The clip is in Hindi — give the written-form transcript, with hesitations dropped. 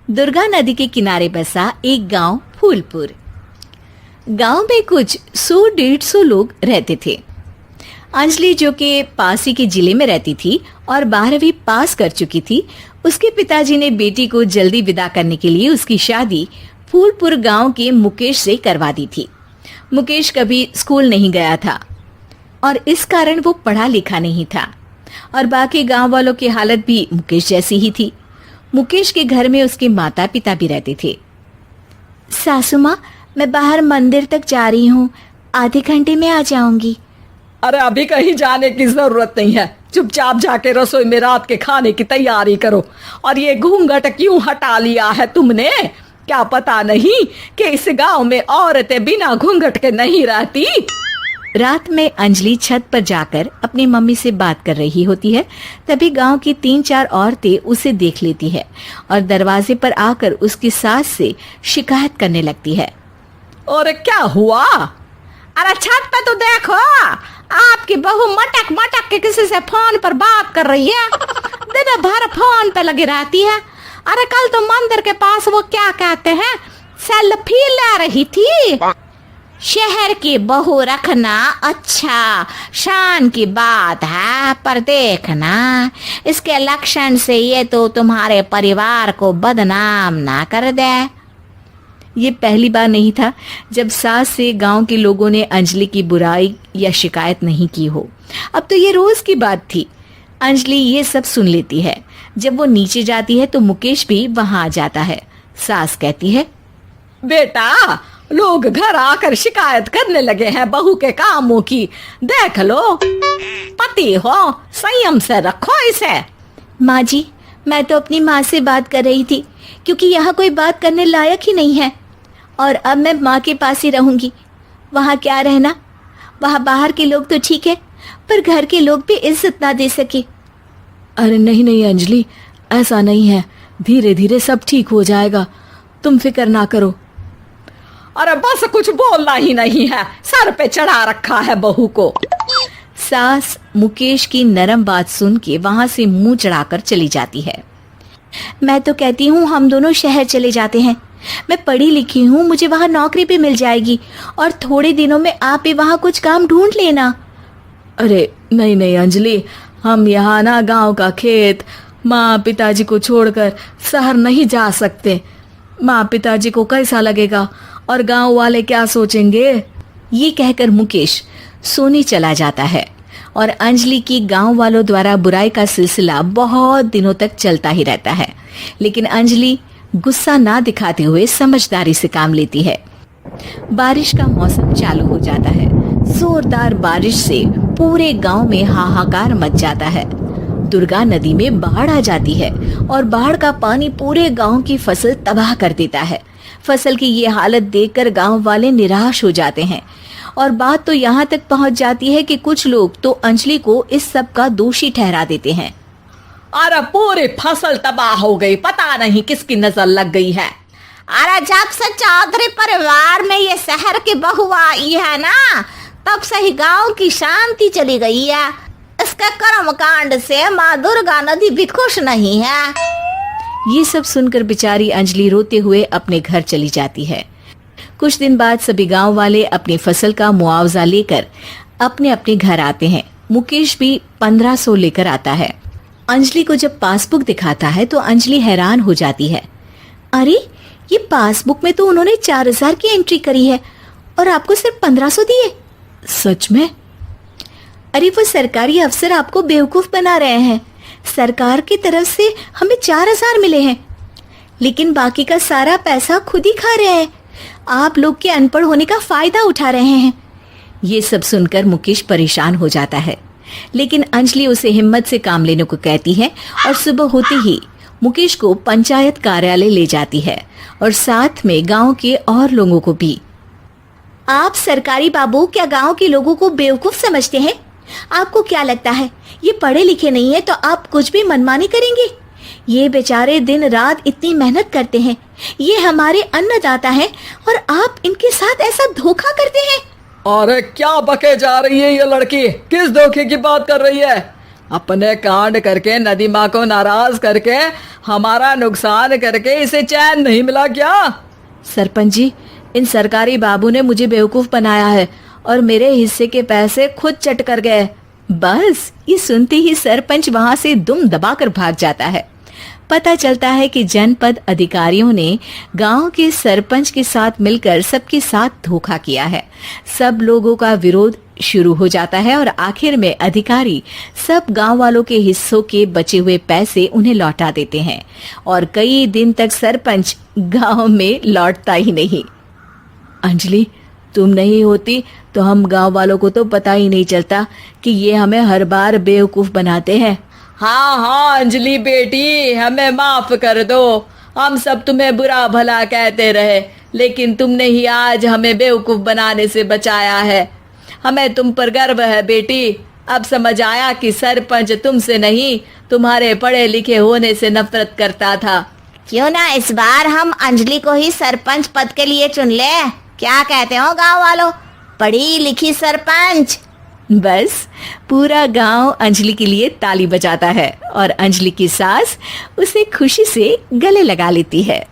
दुर्गा नदी के किनारे बसा एक गांव फूलपुर। गांव में कुछ 100-150 लोग रहते थे। अंजलि, जो कि पास ही के जिले में रहती थी और 12वीं पास कर चुकी थी, उसके पिताजी ने बेटी को जल्दी विदा करने के लिए उसकी शादी फूलपुर गांव के मुकेश से करवा दी थी। मुकेश कभी स्कूल नहीं गया था और इस कारण वो पढ़ा लिखा नहीं था और बाकी गांव वालों की हालत भी मुकेश जैसी ही थी। मुकेश के घर में उसके माता पिता भी रहते थे। सासू माँ, मैं बाहर मंदिर तक जा रही हूँ, आधे घंटे में आ जाऊंगी। अरे अभी कहीं जाने की जरूरत नहीं है, चुपचाप जाके रसोई में रात के खाने की तैयारी करो। और ये घूंघट क्यों हटा लिया है तुमने? क्या पता नहीं कि इस गांव में औरतें बिना घूंघट के नहीं रहती? रात में अंजलि छत पर जाकर अपनी मम्मी से बात कर रही होती है। तभी गांव की 3-4 औरतें उसे देख लेती है और दरवाजे पर आकर उसकी सास से शिकायत करने लगती है। और क्या हुआ? अरे छत पे तो देखो, आपकी बहू मटक मटक के किसी से फोन पर बात कर रही है। दिन भर फोन पे लगी रहती है। अरे कल तो मंदिर के पास वो क्या कहते हैं, सेल्फी ले रही थी। शहर की बहू रखना अच्छा शान की बात है, पर देखना इसके लक्षण से ये तो तुम्हारे परिवार को बदनाम ना कर दे। ये पहली बार नहीं था जब सास से गांव के लोगों ने अंजलि की बुराई या शिकायत नहीं की हो। अब तो ये रोज की बात थी। अंजलि ये सब सुन लेती है। जब वो नीचे जाती है तो मुकेश भी वहां आ जाता है। सास कहती है, बेटा, लोग घर आकर शिकायत करने लगे हैं बहू के कामों की। देख लो, पति हो, संयम से रखो इसे। माँ जी, मैं तो अपनी माँ से बात कर रही थी, क्योंकि यहाँ कोई बात करने लायक ही नहीं है और अब मैं माँ के पास ही रहूंगी। वहाँ क्या रहना, वहाँ बाहर के लोग तो ठीक है, पर घर के लोग भी इज्जत ना दे सके। अरे नहीं नहीं अंजलि, ऐसा नहीं है, धीरे धीरे सब ठीक हो जाएगा, तुम फिक्र ना करो। अरे बस कुछ बोलना ही नहीं है, सर पे चढ़ा रखा है बहू को। सास मुकेश की नरम बात सुन के वहां से मुंह चढ़ाकर चली जाती है। मैं तो कहती हूँ हम दोनों शहर चले जाते हैं। मैं पढ़ी लिखी हूँ, मुझे वहाँ नौकरी भी मिल जाएगी और थोड़े दिनों में आप भी वहाँ कुछ काम ढूंढ लेना। अरे नहीं नहीं अंजलि, हम यहाँ ना गांव का खेत, माँ पिताजी को छोड़कर शहर नहीं जा सकते। माँ पिताजी को कैसा लगेगा और गांव वाले क्या सोचेंगे? ये कहकर मुकेश सोने चला जाता है और अंजलि की गांव वालों द्वारा बुराई का सिलसिला बहुत दिनों तक चलता ही रहता है। लेकिन अंजलि गुस्सा ना दिखाते हुए समझदारी से काम लेती है। बारिश का मौसम चालू हो जाता है। जोरदार बारिश से पूरे गांव में हाहाकार मच जाता है। दुर्गा नदी में बाढ़ आ जाती है और बाढ़ का पानी पूरे गांव की फसल तबाह कर देता है। फसल की ये हालत देखकर गांव वाले निराश हो जाते हैं और बात तो यहाँ तक पहुँच जाती है कि कुछ लोग तो अंजलि को इस सब का दोषी ठहरा देते हैं। अरे पूरी फसल तबाह हो गई, पता नहीं किसकी नजर लग गई है। अरे जब से चौधरी परिवार में ये शहर की बहू आई है ना, तब से ही गांव की शांति चली गई है। इसके कर्म कांड से माँ दुर्गा नदी भी खुश नहीं है। ये सब सुनकर बेचारी अंजलि रोते हुए अपने घर चली जाती है। कुछ दिन बाद सभी गांव वाले अपनी फसल का मुआवजा लेकर अपने अपने घर आते हैं। मुकेश भी 1500 लेकर आता है। अंजलि को जब पासबुक दिखाता है तो अंजलि हैरान हो जाती है। अरे, ये पासबुक में तो उन्होंने 4000 की एंट्री करी है और आपको सिर्फ 1500 दिए। सच में? अरे, वो सरकारी अफसर आपको बेवकूफ बना रहे हैं। सरकार की तरफ से हमें 4000 मिले हैं, लेकिन बाकी का सारा पैसा खुद ही खा रहे हैं। आप लोग के अनपढ़ होने का फायदा उठा रहे हैं। ये सब सुनकर मुकेश परेशान हो जाता है, लेकिन अंजलि उसे हिम्मत से काम लेने को कहती है और सुबह होते ही मुकेश को पंचायत कार्यालय ले जाती है और साथ में गांव के और लोगों को भी। आप सरकारी बाबू क्या गांव के लोगों को बेवकूफ समझते हैं? आपको क्या लगता है ये पढ़े लिखे नहीं है तो आप कुछ भी मनमानी करेंगे? ये बेचारे दिन रात इतनी मेहनत करते हैं, ये हमारे अन्नदाता हैं और आप इनके साथ ऐसा धोखा करते हैं। अरे क्या बके जा रही है ये लड़की, किस धोखे की बात कर रही है? अपने कांड करके नदी माँ को नाराज करके हमारा नुकसान करके इसे चैन नहीं मिला क्या? सरपंच जी, इन सरकारी बाबू ने मुझे बेवकूफ बनाया है और मेरे हिस्से के पैसे खुद चट कर गए। बस ये सुनते ही सरपंच वहां से दुम दबाकर भाग जाता है। पता चलता है कि जनपद अधिकारियों ने गांव के सरपंच के साथ मिलकर सबके साथ धोखा किया है। सब लोगों का विरोध शुरू हो जाता है और आखिर में अधिकारी सब गांव वालों के हिस्सों के बचे हुए पैसे उन्हें लौटा देते हैं और कई दिन तक सरपंच गांव में लौटता ही नहीं। अंजलि, तुम नहीं होती तो हम गांव वालों को तो पता ही नहीं चलता कि ये हमें हर बार बेवकूफ बनाते हैं। हाँ हाँ अंजलि बेटी, हमें माफ कर दो। हम सब तुम्हें बुरा भला कहते रहे, लेकिन तुमने ही आज हमें बेवकूफ बनाने से बचाया है। हमें तुम पर गर्व है बेटी। अब समझ आया कि सरपंच तुमसे नहीं, तुम्हारे पढ़े लिखे होने से नफरत करता था। क्यों ना इस बार हम अंजलि को ही सरपंच पद के लिए चुन ले? क्या कहते हो गांव वालों? पढ़ी लिखी सरपंच। बस पूरा गांव अंजलि के लिए ताली बजाता है और अंजलि की सास उसे खुशी से गले लगा लेती है।